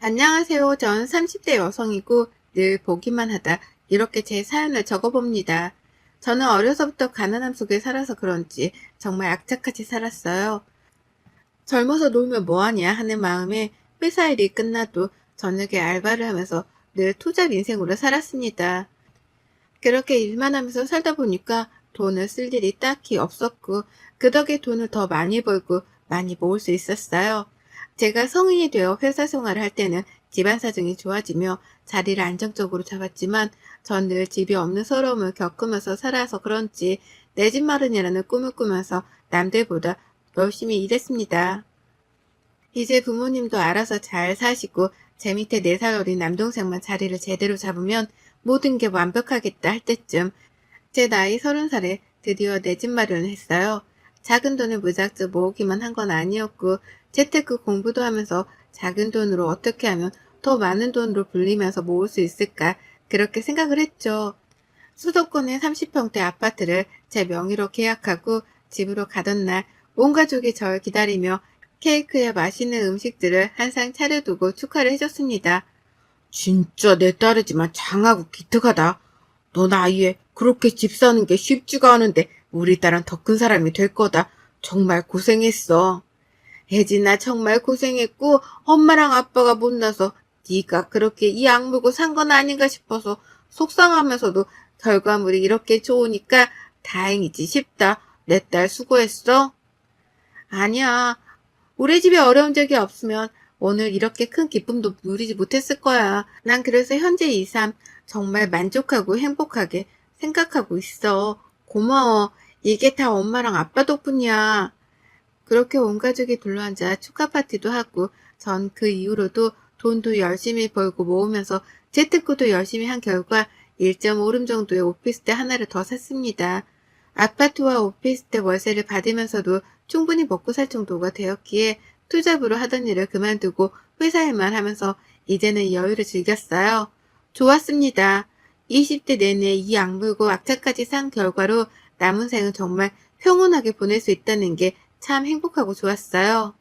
안녕하세요. 전 30대 여성이고 늘 보기만 하다 이렇게 제 사연을 적어봅니다. 저는 어려서부터 가난함 속에 살아서 그런지 정말 악착같이 살았어요. 젊어서 놀면 뭐하냐 하는 마음에 회사 일이 끝나도 저녁에 알바를 하면서 늘 투잡 인생으로 살았습니다. 그렇게 일만 하면서 살다 보니까 돈을 쓸 일이 딱히 없었고 그 덕에 돈을 더 많이 벌고 많이 모을 수 있었어요. 제가 성인이 되어 회사 생활을 할 때는 집안 사정이 좋아지며 자리를 안정적으로 잡았지만 전 늘 집이 없는 서러움을 겪으면서 살아서 그런지 내 집 마련이라는 꿈을 꾸면서 남들보다 열심히 일했습니다. 이제 부모님도 알아서 잘 사시고 제 밑에 4살 어린 남동생만 자리를 제대로 잡으면 모든 게 완벽하겠다 할 때쯤 제 나이 30살에 드디어 내 집 마련을 했어요. 작은 돈을 무작정 모으기만 한 건 아니었고 재테크 공부도 하면서 작은 돈으로 어떻게 하면 더 많은 돈으로 불리면서 모을 수 있을까 그렇게 생각을 했죠. 수도권의 30평대 아파트를 제 명의로 계약하고 집으로 가던 날 온 가족이 절 기다리며 케이크에 맛있는 음식들을 한 상 차려두고 축하를 해줬습니다. 진짜 내 딸이지만 장하고 기특하다. 너 나이에 그렇게 집 사는 게 쉽지가 않은데 우리 딸은 더 큰 사람이 될 거다. 정말 고생했어. 혜진아 정말 고생했고 엄마랑 아빠가 못나서 네가 그렇게 이 악물고 산 건 아닌가 싶어서 속상하면서도 결과물이 이렇게 좋으니까 다행이지 싶다. 내 딸 수고했어. 아니야. 우리 집에 어려운 적이 없으면 오늘 이렇게 큰 기쁨도 누리지 못했을 거야. 난 그래서 현재 이 삶 정말 만족하고 행복하게 생각하고 있어. 고마워. 이게 다 엄마랑 아빠 덕분이야. 그렇게 온 가족이 둘러앉아 축하 파티도 하고 전 그 이후로도 돈도 열심히 벌고 모으면서 재테크도 열심히 한 결과 1.5룸 정도의 오피스텔 하나를 더 샀습니다. 아파트와 오피스텔 월세를 받으면서도 충분히 먹고 살 정도가 되었기에 투잡으로 하던 일을 그만두고 회사 일만 하면서 이제는 여유를 즐겼어요. 좋았습니다. 20대 내내 이 악물고 악착까지 산 결과로 남은 생은 정말 평온하게 보낼 수 있다는 게 참 행복하고 좋았어요.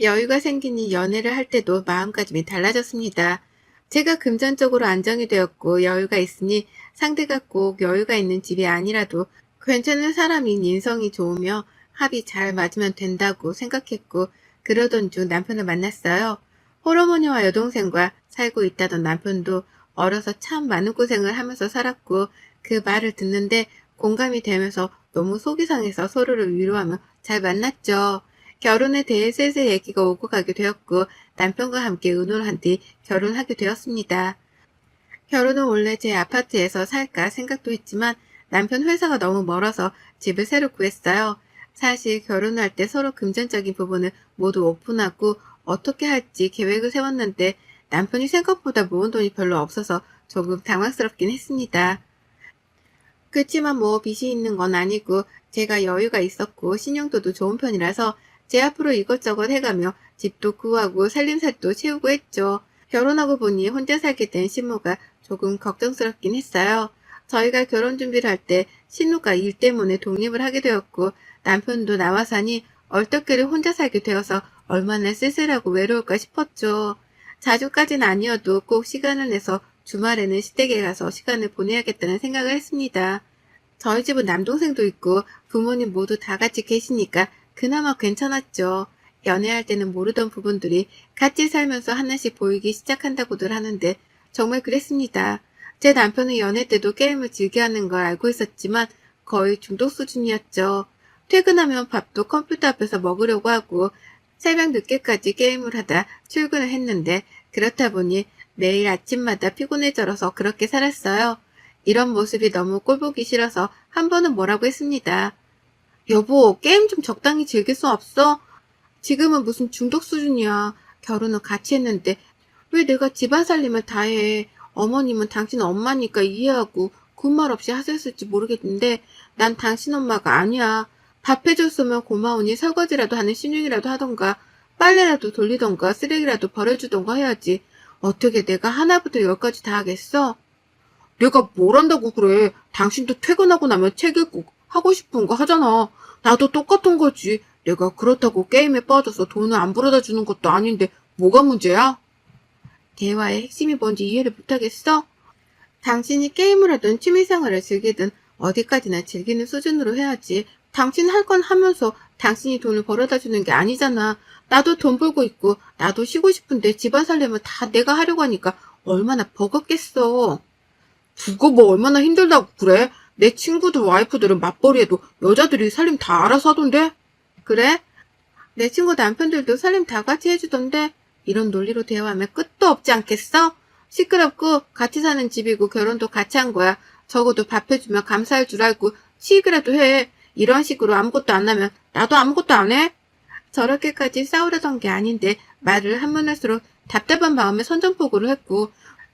여유가 생기니 연애를 할 때도 마음가짐이 달라졌습니다. 제가 금전적으로 안정이 되었고 여유가 있으니 상대가 꼭 여유가 있는 집이 아니라도 괜찮은 사람인 인성이 좋으며 합이 잘 맞으면 된다고 생각했고 그러던 중 남편을 만났어요. 홀어머니와 여동생과 살고 있다던 남편도 어려서 참 많은 고생을 하면서 살았고 그 말을 듣는데 공감이 되면서 너무 속이 상해서 서로를 위로하며 잘 만났죠. 결혼에 대해 슬슬 얘기가 오고 가게 되었고 남편과 함께 의논을 한 뒤 결혼하게 되었습니다. 결혼은 원래 제 아파트에서 살까 생각도 했지만 남편 회사가 너무 멀어서 집을 새로 구했어요. 사실 결혼할 때 서로 금전적인 부분을 모두 오픈하고 어떻게 할지 계획을 세웠는데 남편이 생각보다 모은 돈이 별로 없어서 조금 당황스럽긴 했습니다. 그치만 뭐 빚이 있는 건 아니고 제가 여유가 있었고 신용도도 좋은 편이라서 제 앞으로 이것저것 해가며 집도 구하고 살림살도 채우고 했죠. 결혼하고 보니 혼자 살게 된 신우가 조금 걱정스럽긴 했어요. 저희가 결혼 준비를 할 때 신우가 일 때문에 독립을 하게 되었고 남편도 나와 사니 얼떨결에 혼자 살게 되어서 얼마나 쓸쓸하고 외로울까 싶었죠. 자주까지는 아니어도 꼭 시간을 내서 주말에는 시댁에 가서 시간을 보내야겠다는 생각을 했습니다. 저희 집은 남동생도 있고 부모님 모두 다 같이 계시니까 그나마 괜찮았죠. 연애할 때는 모르던 부분들이 같이 살면서 하나씩 보이기 시작한다고들 하는데 정말 그랬습니다. 제 남편은 연애 때도 게임을 즐겨하는 걸 알고 있었지만 거의 중독 수준이었죠. 퇴근하면 밥도 컴퓨터 앞에서 먹으려고 하고 새벽 늦게까지 게임을 하다 출근을 했는데 그렇다 보니 매일 아침마다 피곤해져서 그렇게 살았어요. 이런 모습이 너무 꼴보기 싫어서 한 번은 뭐라고 했습니다. 여보, 게임 좀 적당히 즐길 수 없어? 지금은 무슨 중독 수준이야. 결혼을 같이 했는데 왜 내가 집안 살림을 다 해? 어머님은 당신 엄마니까 이해하고 그 말 없이 하셨을지 모르겠는데 난 당신 엄마가 아니야. 밥 해줬으면 고마우니 설거지라도 하는 신용이라도 하던가 빨래라도 돌리던가 쓰레기라도 버려주던가 해야지. 어떻게 내가 하나부터 열까지 다 하겠어? 내가 뭘 한다고 그래. 당신도 퇴근하고 나면 책 읽고 하고 싶은 거 하잖아. 나도 똑같은 거지. 내가 그렇다고 게임에 빠져서 돈을 안 벌어다 주는 것도 아닌데 뭐가 문제야? 대화의 핵심이 뭔지 이해를 못하겠어? 당신이 게임을 하든 취미생활을 즐기든 어디까지나 즐기는 수준으로 해야지. 당신 할 건 하면서 당신이 돈을 벌어다 주는 게 아니잖아. 나도 돈 벌고 있고 나도 쉬고 싶은데 집안 살려면 다 내가 하려고 하니까 얼마나 버겁겠어. 그거 뭐 얼마나 힘들다고 그래? 내 친구들 와이프들은 맞벌이해도 여자들이 살림 다 알아서 하던데? 그래? 내 친구 남편들도 살림 다 같이 해주던데 이런 논리로 대화하면 끝도 없지 않겠어? 시끄럽고 같이 사는 집이고 결혼도 같이 한 거야. 적어도 밥 해주면 감사할 줄 알고 시익이라도 해. 이런 식으로 아무것도 안 하면 나도 아무것도 안 해? 저렇게까지 싸우려던 게 아닌데 말을 하면 할수록 답답한 마음에 선전포고를 했고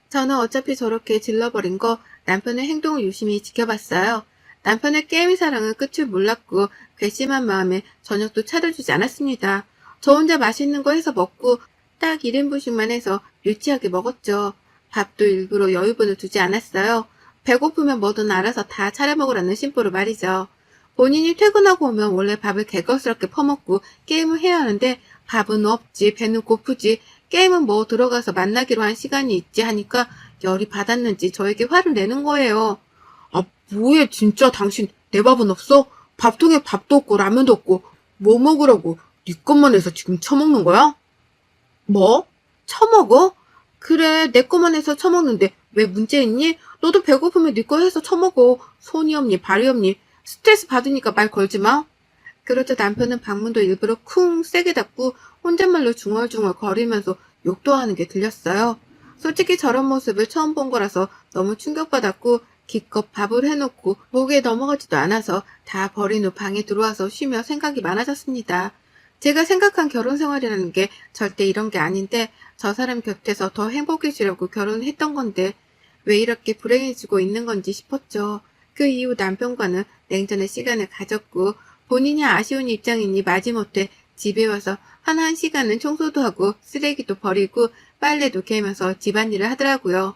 저는 어차피 저렇게 질러버린 거 남편의 행동을 유심히 지켜봤어요. 남편의 게임 사랑은 끝을 몰랐고 괘씸한 마음에 저녁도 차려주지 않았습니다. 저 혼자 맛있는 거 해서 먹고 딱 1인분씩만 해서 유치하게 먹었죠. 밥도 일부러 여유분을 두지 않았어요. 배고프면 뭐든 알아서 다 차려 먹으라는 심보로 말이죠. 본인이 퇴근하고 오면 원래 밥을 개걸스럽게 퍼먹고 게임을 해야 하는데 밥은 없지, 배는 고프지, 게임은 뭐 들어가서 만나기로 한 시간이 있지 하니까 열이 받았는지 저에게 화를 내는 거예요. 아, 뭐해, 진짜 당신 내 밥은 없어? 밥통에 밥도 없고 라면도 없고 뭐 먹으라고 네 것만 해서 지금 처먹는 거야? 뭐? 처먹어? 그래, 내 거만 해서 처먹는데 왜 문제 있니? 너도 배고프면 네 거 해서 처먹어. 손이 없니, 발이 없니? 스트레스 받으니까 말 걸지 마. 그러자 남편은 방문도 일부러 쿵 세게 닫고 혼잣말로 중얼중얼 거리면서 욕도 하는 게 들렸어요. 솔직히 저런 모습을 처음 본 거라서 너무 충격받았고 기껏 밥을 해놓고 목에 넘어가지도 않아서 다 버린 후 방에 들어와서 쉬며 생각이 많아졌습니다. 제가 생각한 결혼 생활이라는 게 절대 이런 게 아닌데 저 사람 곁에서 더 행복해지려고 결혼을 했던 건데 왜 이렇게 불행해지고 있는 건지 싶었죠. 그 이후 남편과는 냉전의 시간을 가졌고 본인이 아쉬운 입장이니 마지못해 집에 와서 한 시간은 청소도 하고 쓰레기도 버리고 빨래도 개면서 집안일을 하더라고요.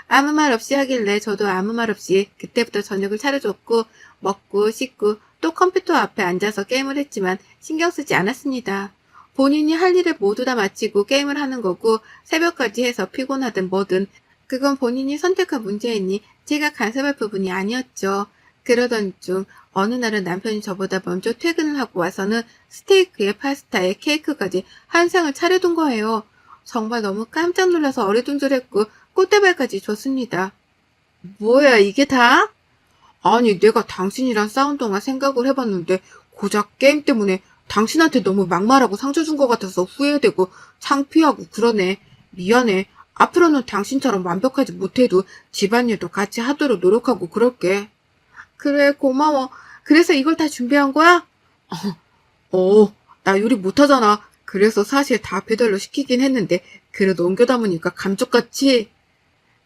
아무 말 없이 하길래 저도 아무 말 없이 그때부터 저녁을 차려줬고 먹고 씻고 또 컴퓨터 앞에 앉아서 게임을 했지만 신경 쓰지 않았습니다. 본인이 할 일을 모두 다 마치고 게임을 하는 거고 새벽까지 해서 피곤하든 뭐든 그건 본인이 선택한 문제이니 제가 간섭할 부분이 아니었죠. 그러던 중 어느 날은 남편이 저보다 먼저 퇴근을 하고 와서는 스테이크에 파스타에 케이크까지 한 상을 차려둔 거예요. 정말 너무 깜짝 놀라서 어리둥절했고 꽃다발까지 줬습니다. 뭐야, 이게 다? 아니, 내가 당신이랑 싸운 동안 생각을 해봤는데 고작 게임 때문에 당신한테 너무 막말하고 상처 준 것 같아서 후회되고 창피하고 그러네. 미안해. 앞으로는 당신처럼 완벽하지 못해도 집안일도 같이 하도록 노력하고 그럴게. 그래, 고마워. 그래서 이걸 다 준비한 거야? 나 요리 못하잖아. 그래서 사실 다 배달로 시키긴 했는데 그래도 옮겨 담으니까 감쪽같이.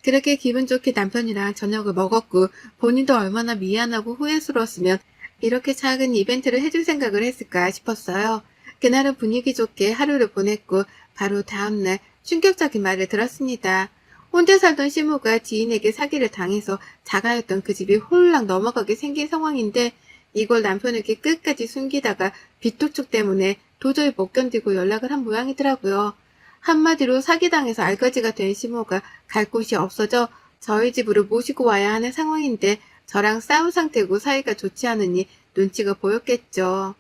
그렇게 기분 좋게 남편이랑 저녁을 먹었고 본인도 얼마나 미안하고 후회스러웠으면 이렇게 작은 이벤트를 해줄 생각을 했을까 싶었어요. 그날은 분위기 좋게 하루를 보냈고 바로 다음날 충격적인 말을 들었습니다. 혼자 살던 시모가 지인에게 사기를 당해서 자가였던 그 집이 홀랑 넘어가게 생긴 상황인데 이걸 남편에게 끝까지 숨기다가 빚도축 때문에 도저히 못 견디고 연락을 한 모양이더라고요. 한마디로 사기당해서 알거지가 된 시모가 갈 곳이 없어져 저희 집으로 모시고 와야 하는 상황인데 저랑 싸운 상태고 사이가 좋지 않으니 눈치가 보였겠죠.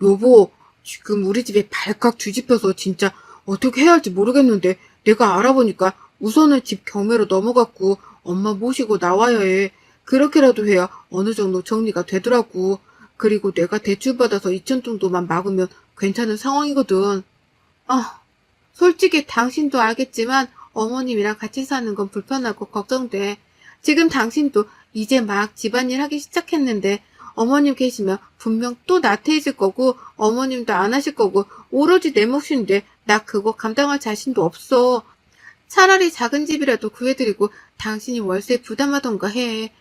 여보, 지금 우리 집에 발칵 뒤집혀서 진짜 어떻게 해야 할지 모르겠는데 내가 알아보니까 우선은 집 경매로 넘어갔고 엄마 모시고 나와야 해. 그렇게라도 해야 어느 정도 정리가 되더라고. 그리고 내가 대출받아서 2천 정도만 막으면 괜찮은 상황이거든. 솔직히 당신도 알겠지만 어머님이랑 같이 사는 건 불편하고 걱정돼. 지금 당신도 이제 막 집안일 하기 시작했는데 어머님 계시면 분명 또 나태해질 거고 어머님도 안 하실 거고 오로지 내 몫인데 나 그거 감당할 자신도 없어. 차라리 작은 집이라도 구해드리고 당신이 월세 부담하던가 해.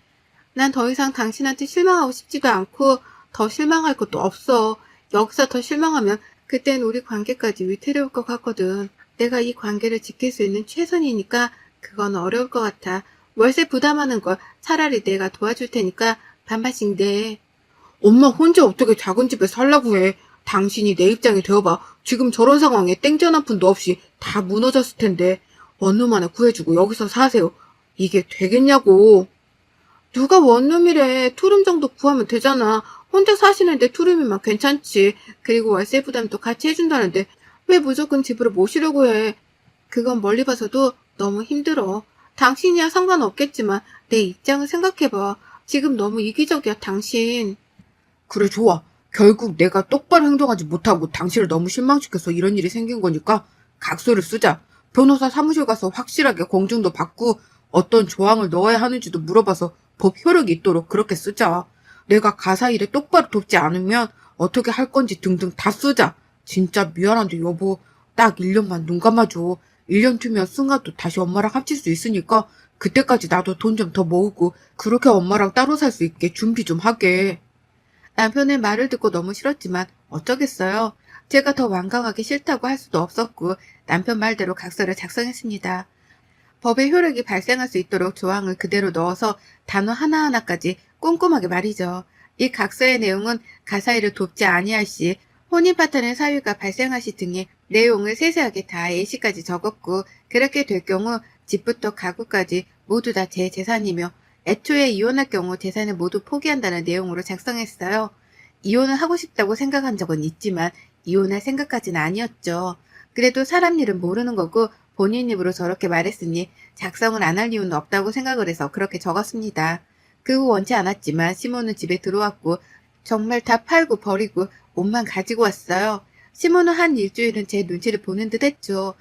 난 더 이상 당신한테 실망하고 싶지도 않고 더 실망할 것도 없어. 여기서 더 실망하면 그땐 우리 관계까지 위태로울 것 같거든. 내가 이 관계를 지킬 수 있는 최선이니까 그건 어려울 것 같아. 월세 부담하는 걸 차라리 내가 도와줄 테니까 반반씩 내. 엄마 혼자 어떻게 작은 집에 살라고 해. 당신이 내 입장이 되어봐. 지금 저런 상황에 땡전 한 푼도 없이 다 무너졌을 텐데. 원룸 하나 구해주고 여기서 사세요. 이게 되겠냐고. 누가 원룸이래. 투룸 정도 구하면 되잖아. 혼자 사시는데 투룸이면 괜찮지. 그리고 월세 부담도 같이 해준다는데 왜 무조건 집으로 모시려고 해. 그건 멀리 봐서도 너무 힘들어. 당신이야 상관없겠지만 내 입장을 생각해봐. 지금 너무 이기적이야, 당신. 그래, 좋아. 결국 내가 똑바로 행동하지 못하고 당신을 너무 실망시켜서 이런 일이 생긴 거니까 각서를 쓰자. 변호사 사무실 가서 확실하게 공증도 받고 어떤 조항을 넣어야 하는지도 물어봐서 법 효력이 있도록 그렇게 쓰자. 내가 가사 일에 똑바로 돕지 않으면 어떻게 할 건지 등등 다 쓰자. 진짜 미안한데 여보, 딱 1년만 눈 감아줘. 1년 뒤면 승아도 다시 엄마랑 합칠 수 있으니까 그때까지 나도 돈 좀 더 모으고 그렇게 엄마랑 따로 살 수 있게 준비 좀 하게. 남편의 말을 듣고 너무 싫었지만 어쩌겠어요. 제가 더 완강하게 싫다고 할 수도 없었고 남편 말대로 각서를 작성했습니다. 법의 효력이 발생할 수 있도록 조항을 그대로 넣어서 단어 하나하나까지 꼼꼼하게 말이죠. 이 각서의 내용은 가사일을 돕지 아니할 시, 혼인 파탄의 사유가 발생할 시 등의 내용을 세세하게 다 예시까지 적었고 그렇게 될 경우 집부터 가구까지 모두 다 제 재산이며 애초에 이혼할 경우 재산을 모두 포기한다는 내용으로 작성했어요. 이혼을 하고 싶다고 생각한 적은 있지만 이혼할 생각까지는 아니었죠. 그래도 사람 일은 모르는 거고 본인 입으로 저렇게 말했으니 작성을 안 할 이유는 없다고 생각을 해서 그렇게 적었습니다. 그 후 원치 않았지만 시모는 집에 들어왔고 정말 다 팔고 버리고 옷만 가지고 왔어요. 시모는 한 일주일은 제 눈치를 보는 듯 했죠.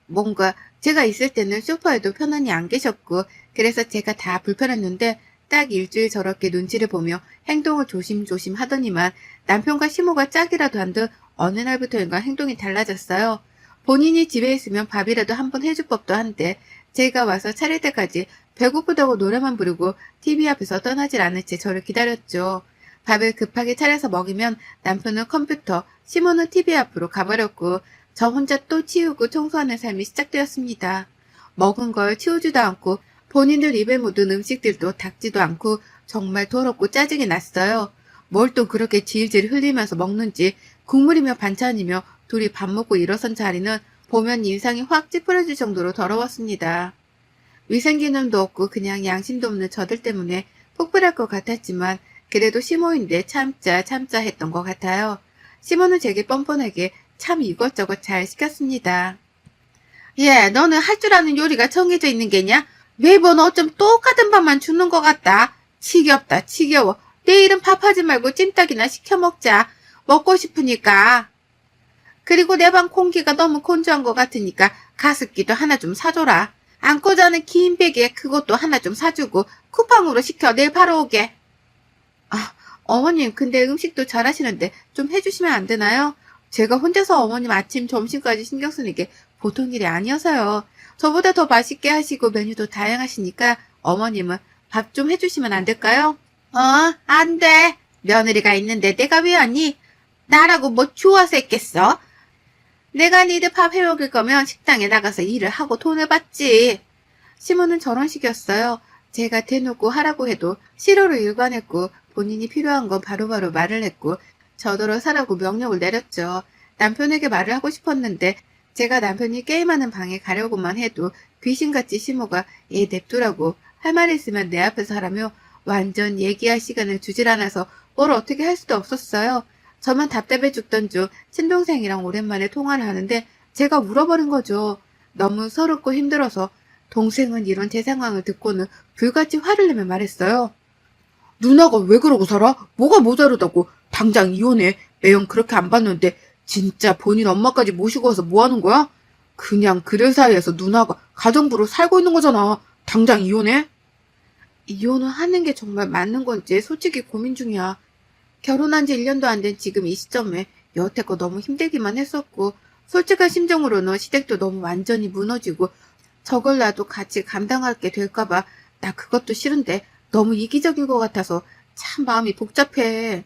뭔가 제가 있을 때는 소파에도 편안히 안 계셨고 그래서 제가 다 불편했는데 딱 일주일 저렇게 눈치를 보며 행동을 조심조심 하더니만 남편과 시모가 짝이라도 한 듯 어느 날부터인가 행동이 달라졌어요. 본인이 집에 있으면 밥이라도 한번 해줄 법도 한데 제가 와서 차릴 때까지 배고프다고 노래만 부르고 TV 앞에서 떠나질 않을 채 저를 기다렸죠. 밥을 급하게 차려서 먹이면 남편은 컴퓨터, 시모는 TV 앞으로 가버렸고 저 혼자 또 치우고 청소하는 삶이 시작되었습니다. 먹은 걸 치우지도 않고 본인들 입에 묻은 음식들도 닦지도 않고 정말 더럽고 짜증이 났어요. 뭘 또 그렇게 질질 흘리면서 먹는지 국물이며 반찬이며 둘이 밥 먹고 일어선 자리는 보면 인상이 확 찌푸려질 정도로 더러웠습니다. 위생기능도 없고 그냥 양심도 없는 저들 때문에 폭발할 것 같았지만 그래도 시모인데 참자 했던 것 같아요. 시모는 제게 뻔뻔하게 참 이것저것 잘 시켰습니다. 예, 너는 할 줄 아는 요리가 정해져 있는 게냐? 매번 어쩜 똑같은 밥만 주는 것 같다. 지겹다, 지겨워. 내일은 밥하지 말고 찜닭이나 시켜 먹자. 먹고 싶으니까. 그리고 내 방 공기가 너무 건조한 것 같으니까 가습기도 하나 좀 사줘라. 안고 자는 긴 베개에 그것도 하나 좀 사주고 쿠팡으로 시켜 내일 바로 오게. 아, 어머님 근데 음식도 잘하시는데 좀 해주시면 안 되나요? 제가 혼자서 어머님 아침 점심까지 신경 쓰는 게 보통 일이 아니어서요. 저보다 더 맛있게 하시고 메뉴도 다양하시니까 어머님은 밥 좀 해주시면 안 될까요? 안 돼. 며느리가 있는데 내가 왜 하니? 나라고 뭐 좋아서 했겠어? 내가 니들 밥 해먹을 거면 식당에 나가서 일을 하고 돈을 받지. 시모는 저런 식이었어요. 제가 대놓고 하라고 해도 싫어로 일관했고 본인이 필요한 건 바로바로 말을 했고 저더러 사라고 명령을 내렸죠. 남편에게 말을 하고 싶었는데 제가 남편이 게임하는 방에 가려고만 해도 귀신같이 시모가 얘 냅두라고 할 말 있으면 내 앞에서 하라며 완전 얘기할 시간을 주질 않아서 뭘 어떻게 할 수도 없었어요. 저만 답답해 죽던 중 친동생이랑 오랜만에 통화를 하는데 제가 울어버린 거죠. 너무 서럽고 힘들어서 동생은 이런 제 상황을 듣고는 불같이 화를 내며 말했어요. 누나가 왜 그러고 살아? 뭐가 모자르다고. 당장 이혼해. 매형 그렇게 안 봤는데 진짜 본인 엄마까지 모시고 와서 뭐 하는 거야? 그냥 그들 사이에서 누나가 가정부로 살고 있는 거잖아. 당장 이혼해? 이혼을 하는 게 정말 맞는 건지 솔직히 고민 중이야. 결혼한 지 1년도 안 된 지금 이 시점에 여태껏 너무 힘들기만 했었고 솔직한 심정으로는 시댁도 너무 완전히 무너지고 저걸 나도 같이 감당하게 될까봐 나 그것도 싫은데 너무 이기적인 것 같아서 참 마음이 복잡해.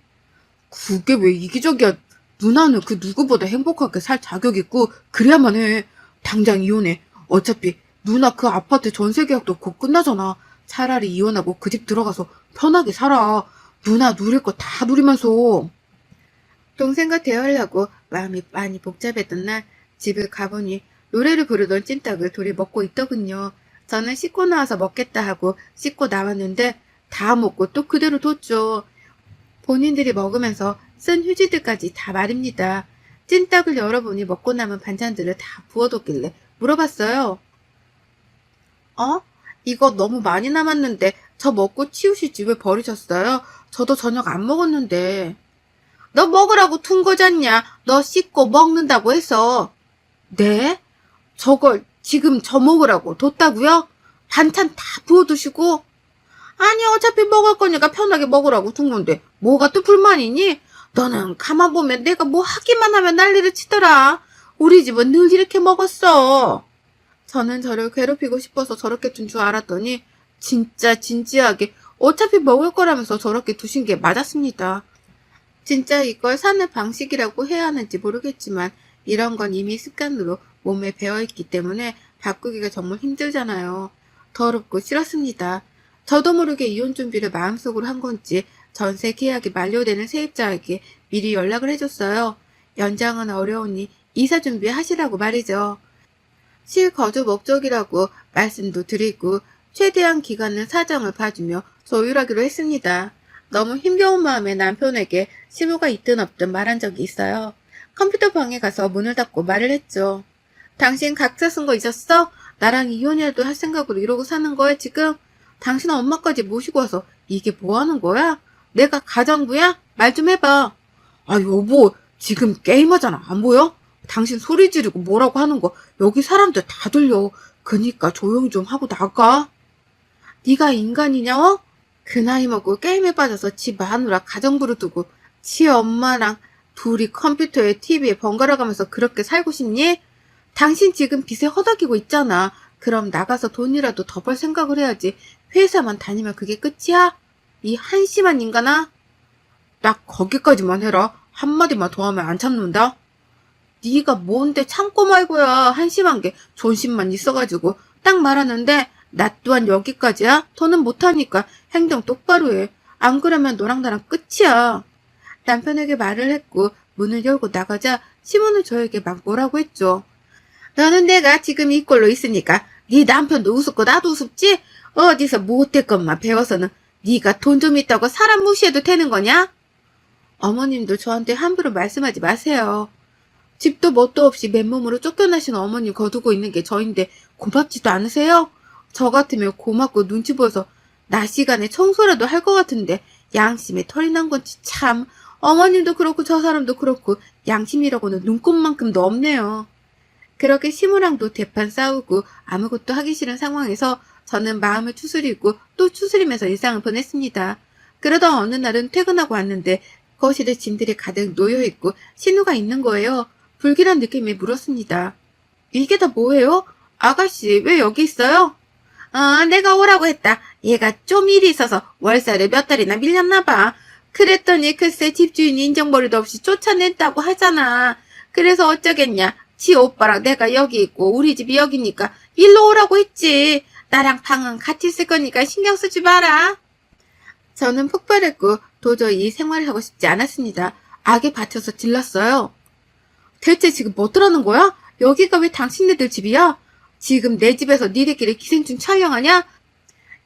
그게 왜 이기적이야. 누나는 그 누구보다 행복하게 살 자격 있고 그래야만 해. 당장 이혼해. 어차피 누나 그 아파트 전세 계약도 곧 끝나잖아. 차라리 이혼하고 그 집 들어가서 편하게 살아. 누나 누릴 거 다 누리면서. 동생과 대화하려고 마음이 많이 복잡했던 날 집을 가보니 노래를 부르던 찜닭을 둘이 먹고 있더군요. 저는 씻고 나와서 먹겠다 하고 씻고 나왔는데 다 먹고 또 그대로 뒀죠. 본인들이 먹으면서 쓴 휴지들까지 다 말입니다. 찜닭을 열어보니 먹고 남은 반찬들을 다 부어뒀길래 물어봤어요. 어? 이거 너무 많이 남았는데 저 먹고 치우시지 왜 버리셨어요? 저도 저녁 안 먹었는데. 너 먹으라고 둔 거잖냐? 너 씻고 먹는다고 해서. 네? 저걸 지금 저 먹으라고 뒀다고요? 반찬 다 부어두시고? 아니 어차피 먹을 거니까 편하게 먹으라고 둔 건데 뭐가 또 불만이니? 너는 가만 보면 내가 뭐 하기만 하면 난리를 치더라. 우리 집은 늘 이렇게 먹었어. 저는 저를 괴롭히고 싶어서 저렇게 둔 줄 알았더니 진짜 진지하게 어차피 먹을 거라면서 저렇게 두신 게 맞았습니다. 진짜 이걸 사는 방식이라고 해야 하는지 모르겠지만 이런 건 이미 습관으로 몸에 배어있기 때문에 바꾸기가 정말 힘들잖아요. 더럽고 싫었습니다. 저도 모르게 이혼 준비를 마음속으로 한 건지 전세 계약이 만료되는 세입자에게 미리 연락을 해줬어요. 연장은 어려우니 이사 준비하시라고 말이죠. 실거주 목적이라고 말씀도 드리고 최대한 기간은 사정을 봐주며 조율하기로 했습니다. 너무 힘겨운 마음에 남편에게 실무가 있든 없든 말한 적이 있어요. 컴퓨터 방에 가서 문을 닫고 말을 했죠. 당신 각자 쓴 거 잊었어? 나랑 이혼이라도 할 생각으로 이러고 사는 거야 지금? 당신 엄마까지 모시고 와서 이게 뭐 하는 거야? 내가 가장부야? 말 좀 해봐. 아 여보 지금 게임하잖아 안 보여? 당신 소리 지르고 뭐라고 하는 거 여기 사람들 다 들려. 그니까 조용히 좀 하고 나가. 네가 인간이냐 어? 그 나이 먹고 게임에 빠져서 지 마누라 가정부를 두고 지 엄마랑 둘이 컴퓨터에 TV에 번갈아 가면서 그렇게 살고 싶니? 당신 지금 빚에 허덕이고 있잖아. 그럼 나가서 돈이라도 더 벌 생각을 해야지. 회사만 다니면 그게 끝이야? 이 한심한 인간아? 딱 거기까지만 해라. 한마디만 더 하면 안 참는다. 네가 뭔데 참고 말고야. 한심한 게 존심만 있어가지고 딱 말하는데 나 또한 여기까지야? 더는 못하니까 행동 똑바로 해. 안 그러면 너랑 나랑 끝이야. 남편에게 말을 했고 문을 열고 나가자 시몬은 저에게 막 뭐라고 했죠. 너는 내가 지금 이 꼴로 있으니까 네 남편도 우습고 나도 우습지? 어디서 못될 것만 배워서는 네가 돈 좀 있다고 사람 무시해도 되는 거냐? 어머님도 저한테 함부로 말씀하지 마세요. 집도 뭣도 없이 맨몸으로 쫓겨나신 어머님 거두고 있는 게 저인데 고맙지도 않으세요? 저 같으면 고맙고 눈치 보여서 낮 시간에 청소라도 할 것 같은데 양심에 털이 난 건지 참. 어머님도 그렇고 저 사람도 그렇고 양심이라고는 눈꼽만큼도 없네요. 그렇게 시무랑도 대판 싸우고 아무것도 하기 싫은 상황에서 저는 마음을 추스리고 또 추스리면서 일상을 보냈습니다. 그러다 어느 날은 퇴근하고 왔는데 거실에 짐들이 가득 놓여있고 신우가 있는 거예요. 불길한 느낌이 물었습니다. 이게 다 뭐예요? 아가씨 왜 여기 있어요? 내가 오라고 했다. 얘가 좀 일이 있어서 월세를 몇 달이나 밀렸나 봐. 그랬더니 글쎄 집주인이 인정머리도 없이 쫓아냈다고 하잖아. 그래서 어쩌겠냐. 지 오빠랑 내가 여기 있고 우리 집이 여기니까 일로 오라고 했지. 나랑 방은 같이 쓸 거니까 신경 쓰지 마라. 저는 폭발했고 도저히 이 생활을 하고 싶지 않았습니다. 악에 받쳐서 질렀어요. 대체 지금 뭐 어떠라는 거야? 여기가 왜 당신네들 집이야? 지금 내 집에서 니들끼리 기생충 촬영하냐?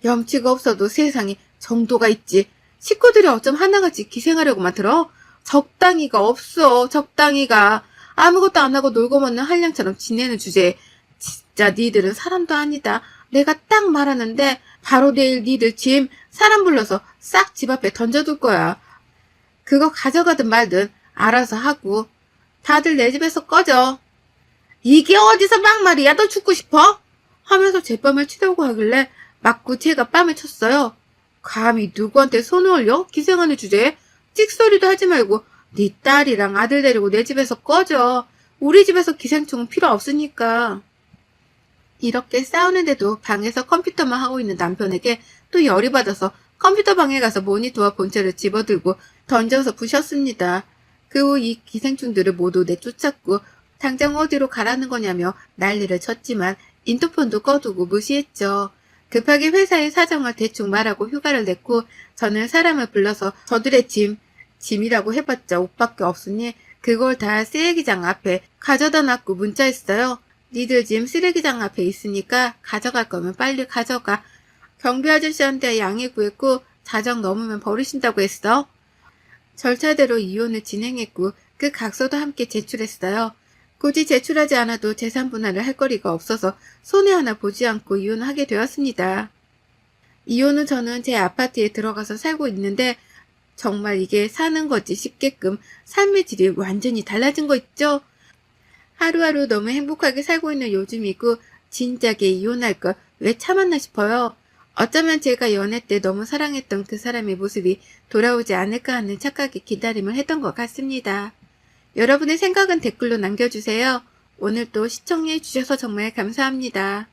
염치가 없어도 세상에 정도가 있지. 식구들이 어쩜 하나같이 기생하려고만 들어? 적당히가 없어. 적당히가. 아무것도 안 하고 놀고 먹는 한량처럼 지내는 주제에 진짜 니들은 사람도 아니다. 내가 딱 말하는데 바로 내일 니들 짐 사람 불러서 싹 집 앞에 던져둘 거야. 그거 가져가든 말든 알아서 하고. 다들 내 집에서 꺼져. 이게 어디서 막말이야? 너 죽고 싶어? 하면서 제 뺨을 치려고 하길래 맞고 제가 뺨을 쳤어요. 감히 누구한테 손을 올려? 기생하는 주제에 찍소리도 하지 말고 네 딸이랑 아들 데리고 내 집에서 꺼져. 우리 집에서 기생충은 필요 없으니까. 이렇게 싸우는데도 방에서 컴퓨터만 하고 있는 남편에게 또 열이 받아서 컴퓨터 방에 가서 모니터와 본체를 집어들고 던져서 부셨습니다. 그 후 이 기생충들을 모두 내쫓았고 당장 어디로 가라는 거냐며 난리를 쳤지만 인터폰도 꺼두고 무시했죠. 급하게 회사의 사정을 대충 말하고 휴가를 냈고 저는 사람을 불러서 저들의 짐이라고 해봤자 옷밖에 없으니 그걸 다 쓰레기장 앞에 가져다 놨고 문자했어요. 니들 짐 쓰레기장 앞에 있으니까 가져갈 거면 빨리 가져가. 경비 아저씨한테 양해 구했고 자정 넘으면 버리신다고 했어. 절차대로 이혼을 진행했고 그 각서도 함께 제출했어요. 굳이 제출하지 않아도 재산 분할을 할 거리가 없어서 손해 하나 보지 않고 이혼하게 되었습니다. 이혼 후 저는 제 아파트에 들어가서 살고 있는데 정말 이게 사는 거지 싶게끔 삶의 질이 완전히 달라진 거 있죠? 하루하루 너무 행복하게 살고 있는 요즘이고 진작에 이혼할 걸 왜 참았나 싶어요. 어쩌면 제가 연애 때 너무 사랑했던 그 사람의 모습이 돌아오지 않을까 하는 착각의 기다림을 했던 것 같습니다. 여러분의 생각은 댓글로 남겨주세요. 오늘도 시청해 주셔서 정말 감사합니다.